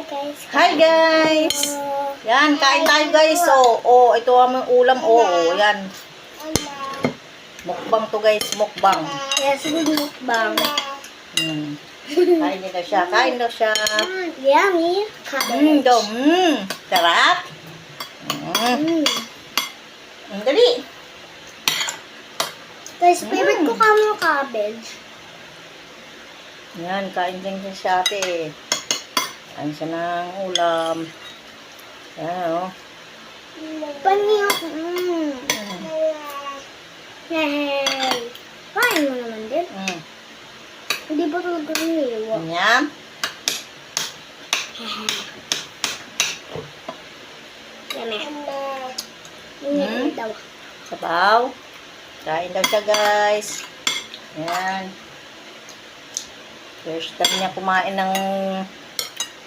Hi guys! Yan, kain tayo guys. Ito ang ulam. Yan. Mukbang to guys, mukbang. Yes, good mukbang. Kain nila siya, kain daw siya. Yummy. Sarap. Dali. Guys, favorite ko kamo cabbage. Yan, kain din siya ate. Kain siya ng ulam. Yan Paniyok. Yay. Kain mo naman din. Hindi ba talaga niwa? Yan. Yummy. Daw. Sabaw. Kain daw siya guys. Yan. First time niya kumain ng